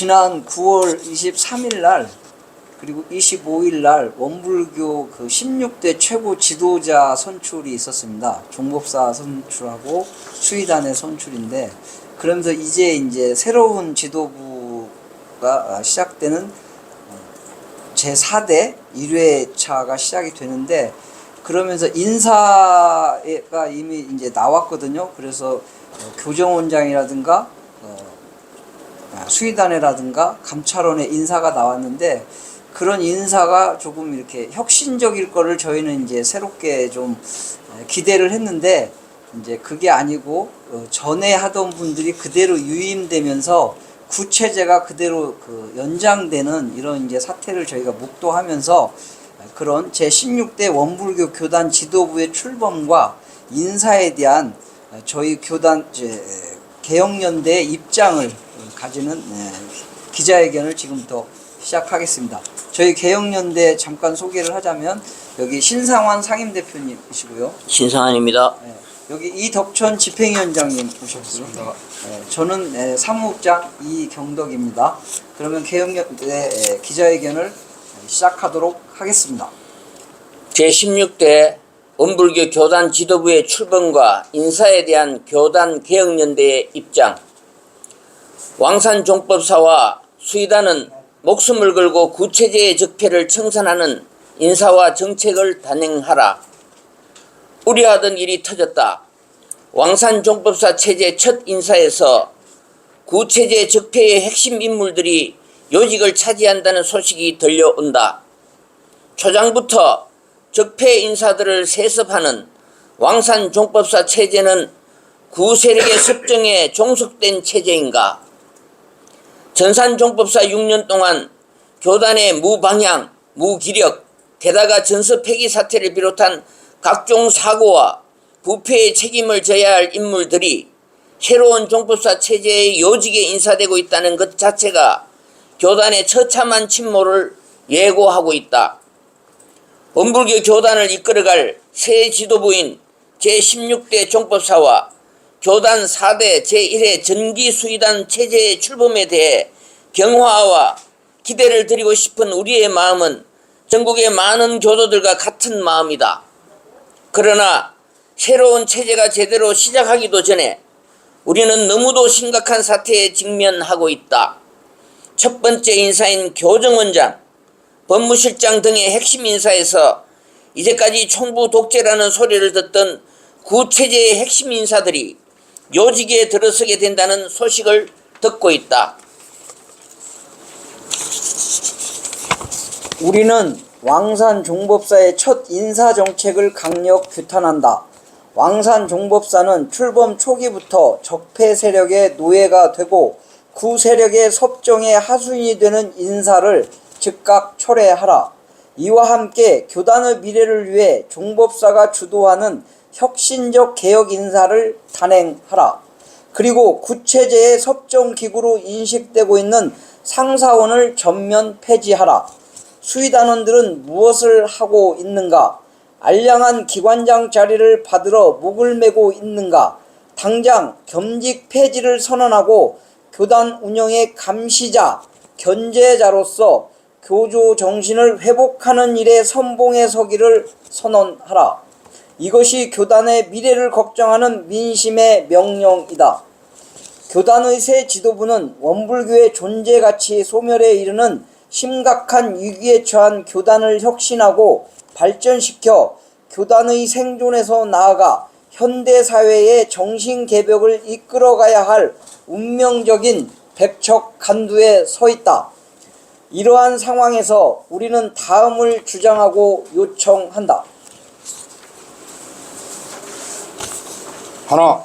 지난 9월 23일 날 그리고 25일 날 원불교 그 16대 최고 지도자 선출이 있었습니다. 종법사 선출하고 수의단의 선출인데, 그러면서 이제 새로운 지도부가 시작되는 제4대 1회차가 시작이 되는데, 그러면서 인사가 이미 이제 나왔거든요. 그래서 교정원장이라든가 수의단이라든가 감찰원의 인사가 나왔는데, 그런 인사가 조금 이렇게 혁신적일 거를 저희는 이제 새롭게 좀 기대를 했는데, 이제 그게 아니고 전에 하던 분들이 그대로 유임되면서 구체제가 그대로 연장되는 이런 이제 사태를 저희가 목도하면서 그런 제16대 원불교 교단 지도부의 출범과 인사에 대한 저희 교단 개혁연대의 입장을 가지는 기자회견을 지금부터 시작하겠습니다. 저희 개혁연대 잠깐 소개를 하자면, 여기 신상환 상임대표님이시고요. 신상환입니다. 여기 이덕천 집행위원장님 오셨습니다. 저는 사무국장 이경덕입니다. 그러면 개혁연대 기자회견을 시작하도록 하겠습니다. 제16대 원불교 교단 지도부의 출범과 인사에 대한 교단 개혁연대의 입장. 왕산종법사와 수의단은 목숨을 걸고 구체제의 적폐를 청산하는 인사와 정책을 단행하라. 우려하던 일이 터졌다. 왕산종법사 체제 첫 인사에서 구체제 적폐의 핵심 인물들이 요직을 차지한다는 소식이 들려온다. 초장부터 적폐 인사들을 세습하는 왕산종법사 체제는 구세력의 섭정에 종속된 체제인가? 전산종법사 6년 동안 교단의 무방향, 무기력, 게다가 전서 폐기 사태를 비롯한 각종 사고와 부패의 책임을 져야 할 인물들이 새로운 종법사 체제의 요직에 인사되고 있다는 것 자체가 교단의 처참한 침몰을 예고하고 있다. 원불교 교단을 이끌어갈 새 지도부인 제16대 종법사와 교단 4대 제1회 전기수의단 체제의 출범에 대해 경화와 기대를 드리고 싶은 우리의 마음은 전국의 많은 교도들과 같은 마음이다. 그러나 새로운 체제가 제대로 시작하기도 전에 우리는 너무도 심각한 사태에 직면하고 있다. 첫 번째 인사인 교정원장, 법무실장 등의 핵심 인사에서 이제까지 총부 독재라는 소리를 듣던 구체제의 핵심 인사들이 요직에 들어서게 된다는 소식을 듣고 있다. 우리는 왕산종법사의 첫 인사정책을 강력 규탄한다. 왕산종법사는 출범 초기부터 적폐 세력의 노예가 되고 구세력의 섭정의 하수인이 되는 인사를 즉각 철회하라. 이와 함께 교단의 미래를 위해 종법사가 주도하는 혁신적 개혁 인사를 단행하라. 그리고 구체제의 섭정기구로 인식되고 있는 상사원을 전면 폐지하라. 수의단원들은 무엇을 하고 있는가? 알량한 기관장 자리를 받으러 목을 메고 있는가? 당장 겸직 폐지를 선언하고 교단 운영의 감시자, 견제자로서 교조 정신을 회복하는 일에 선봉에 서기를 선언하라. 이것이 교단의 미래를 걱정하는 민심의 명령이다. 교단의 새 지도부는 원불교의 존재 가치 소멸에 이르는 심각한 위기에 처한 교단을 혁신하고 발전시켜 교단의 생존에서 나아가 현대사회의 정신개벽을 이끌어가야 할 운명적인 백척 간두에 서 있다. 이러한 상황에서 우리는 다음을 주장하고 요청한다. 하나,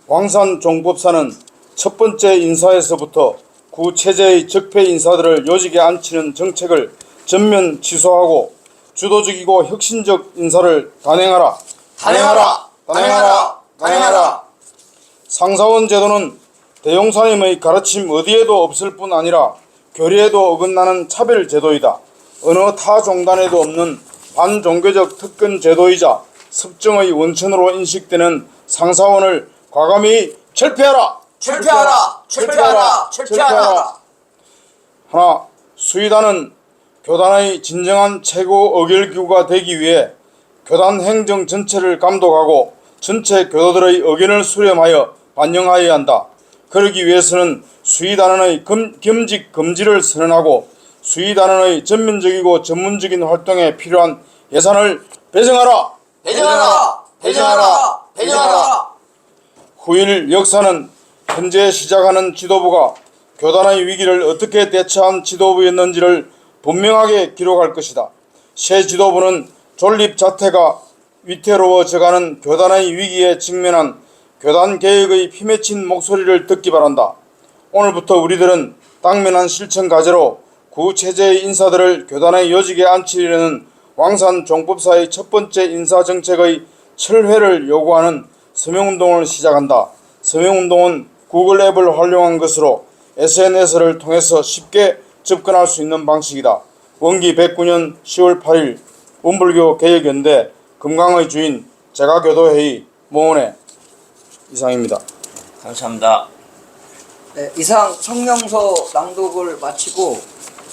왕산종법사는 첫 번째 인사에서부터 구체제의 적폐 인사들을 요직에 앉히는 정책을 전면 취소하고 주도적이고 혁신적 인사를 단행하라. 단행하라! 단행하라! 단행하라! 상사원 제도는 대용사님의 가르침 어디에도 없을 뿐 아니라 교리에도 어긋나는 차별 제도이다. 어느 타 종단에도 없는 반종교적 특권 제도이자 섭정의 원천으로 인식되는 상사원을 과감히 철폐하라! 철폐하라! 철폐하라! 철폐하라! 하나, 수의단은 교단의 진정한 최고 의결기구가 되기 위해 교단 행정 전체를 감독하고 전체 교도들의 의견을 수렴하여 반영하여야 한다. 그러기 위해서는 수의단원의 겸직 금지를 선언하고 수의단원의 전면적이고 전문적인 활동에 필요한 예산을 배정하라. 배정하라! 배정하라! 배정하라! 후일 역사는 현재 시작하는 지도부가 교단의 위기를 어떻게 대처한 지도부였는지를 분명하게 기록할 것이다. 새 지도부는 존립 자태가 위태로워져가는 교단의 위기에 직면한 교단 개혁의 피맺힌 목소리를 듣기 바란다. 오늘부터 우리들은 당면한 실천 과제로 구체제의 인사들을 교단의 요직에 앉히려는 왕산 종법사의 첫 번째 인사정책의 철회를 요구하는 서명운동을 시작한다. 서명운동은 구글 앱을 활용한 것으로 SNS를 통해서 쉽게 접근할 수 있는 방식이다. 원기 109년 10월 8일 원불교 개혁연대 금강의 주인 제가교도회의 모원회 이상입니다. 감사합니다. 네, 이상 성명서 낭독을 마치고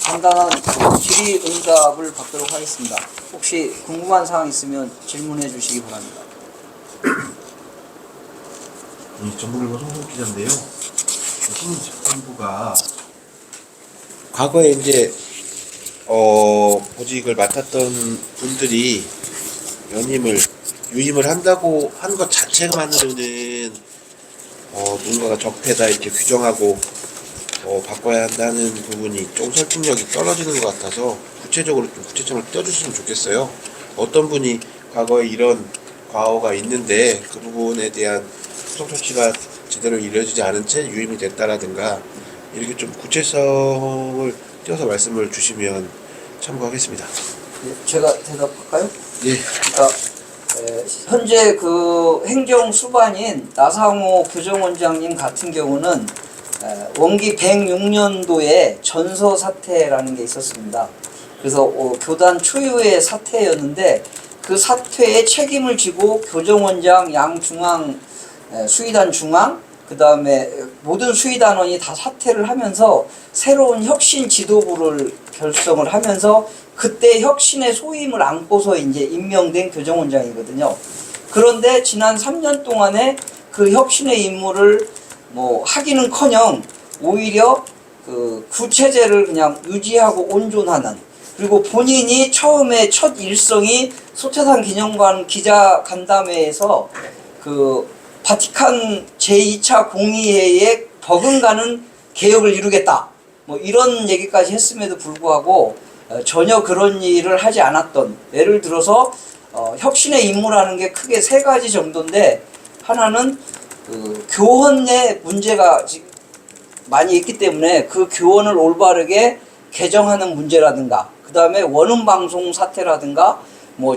간단한 질의응답을 받도록 하겠습니다. 혹시 궁금한 사항 있으면 질문해 주시기 바랍니다. 전북일보 송송 기자인데요. 신재판부가 과거에 이제 보직을 맡았던 분들이 유임을 한다고 한 것 자체만으로는 누군가가 적폐다 이렇게 규정하고 바꿔야 한다는 부분이 좀 설득력이 떨어지는 것 같아서 구체적으로 좀 구체성을 떼어주시면 좋겠어요. 어떤 분이 과거에 이런 과오가 있는데 그 부분에 대한 소송 조치가 제대로 이루어지지 않은 채 유임이 됐다라든가 이렇게 좀 구체성을 띄어서 말씀을 주시면 참고하겠습니다. 네, 제가 대답할까요? 예. 그러니까 현재 그 행정수반인 나상호 교정원장님 같은 경우는 원기 106년도에 전서 사퇴라는 게 있었습니다. 그래서 교단 초유의 사퇴였는데 그 사퇴에 책임을 지고 교정원장 양중앙 수의단 중앙 그 다음에 모든 수의단원이 다 사퇴를 하면서 새로운 혁신 지도부를 결성을 하면서 그때 혁신의 소임을 안고서 이제 임명된 교정원장이거든요. 그런데 지난 3년 동안에 그 혁신의 임무를 하기는커녕 오히려 그 구체제를 그냥 유지하고 온존하는, 그리고 본인이 처음에 첫 일성이 소태산 기념관 기자 간담회에서 그 바티칸 제2차 공의회에 버금가는 개혁을 이루겠다 이런 얘기까지 했음에도 불구하고 전혀 그런 일을 하지 않았던, 예를 들어서 혁신의 임무라는 게 크게 세 가지 정도인데, 하나는 그 교원 내 문제가 많이 있기 때문에 그 교원을 올바르게 개정하는 문제라든가, 그 다음에 원음방송 사태라든가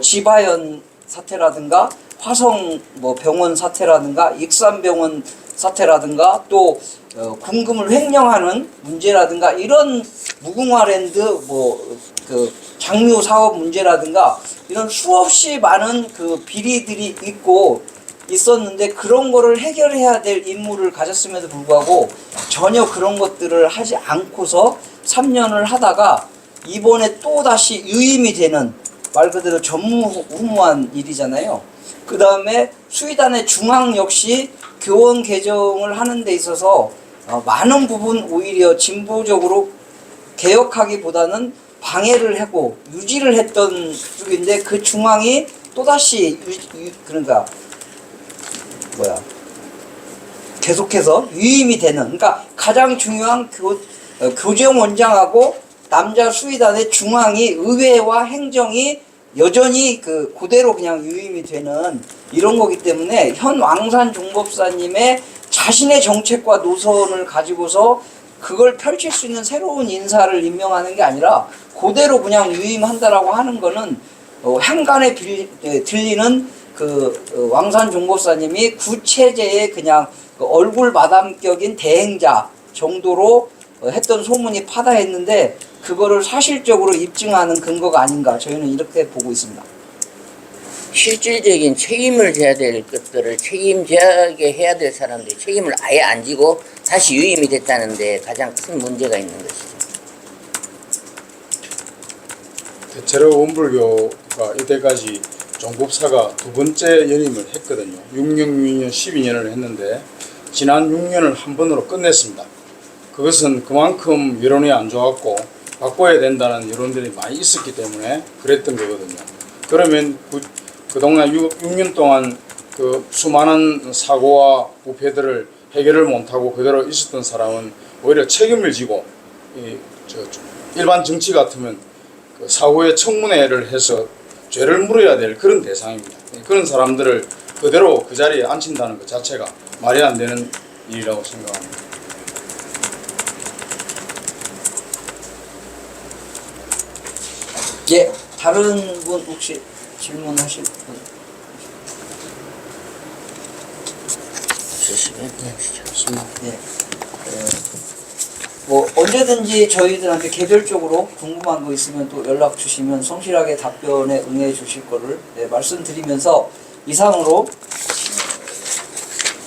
지바연 사태라든가 화성 병원 사태라든가 익산병원 사태라든가 또 군금을 횡령하는 문제라든가 이런 무궁화랜드 그 장묘 사업 문제라든가 이런 수없이 많은 그 비리들이 있었는데 그런 거를 해결해야 될 임무를 가졌음에도 불구하고 전혀 그런 것들을 하지 않고서 3년을 하다가 이번에 또 다시 유임이 되는, 말 그대로 전무후무한 일이잖아요. 그 다음에 수의단의 중앙 역시 교원 개정을 하는 데 있어서 많은 부분 오히려 진보적으로 개혁하기보다는 방해를 하고 유지를 했던 쪽인데, 그 중앙이 또다시 그러니까 계속해서 유임이 되는, 그러니까 가장 중요한 교정원장하고 남자 수의단의 중앙이 의회와 행정이 여전히 그대로 그냥 유임이 되는 이런 거기 때문에 현 왕산 종법사님의 자신의 정책과 노선을 가지고서 그걸 펼칠 수 있는 새로운 인사를 임명하는 게 아니라 그대로 그냥 유임한다라고 하는 거는 향간에 들리는 왕산 종법사님이 구체제의 그냥 얼굴 마담격인 대행자 정도로 했던 소문이 파다했는데 그거를 사실적으로 입증하는 근거가 아닌가, 저희는 이렇게 보고 있습니다. 실질적인 책임을 져야 될 것들을 책임져야게 해야 될 사람들이 책임을 아예 안 지고 다시 유임이 됐다는데 가장 큰 문제가 있는 것이죠. 대체로 원불교가 이때까지 종법사가 두 번째 연임을 했거든요. 6년, 12년을 했는데 지난 6년을 한 번으로 끝냈습니다. 그것은 그만큼 여론이 안 좋았고 바꿔야 된다는 여론들이 많이 있었기 때문에 그랬던 거거든요. 그러면 그동안 6년 동안 그 수많은 사고와 부패들을 해결을 못하고 그대로 있었던 사람은 오히려 책임을 지고 일반 정치 같으면 그 사후에 청문회를 해서 죄를 물어야 될 그런 대상입니다. 그런 사람들을 그대로 그 자리에 앉힌다는 것 자체가 말이 안 되는 일이라고 생각합니다. 예, 다른 분 혹시 질문하실 분? 예. 뭐 언제든지 저희들한테 개별적으로 궁금한 거 있으면 또 연락 주시면 성실하게 답변에 응해 주실 거를 말씀드리면서 이상으로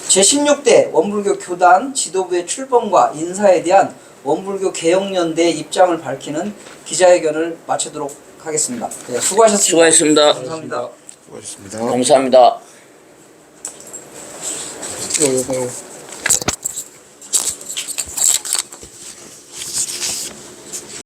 제16대 원불교 교단 지도부의 출범과 인사에 대한 원불교 개혁연대의 입장을 밝히는 기자회견을 마치도록 하겠습니다. 네, 수고하셨습니다. 수고하셨습니다. 감사합니다. 수고하셨습니다. 감사합니다. 요거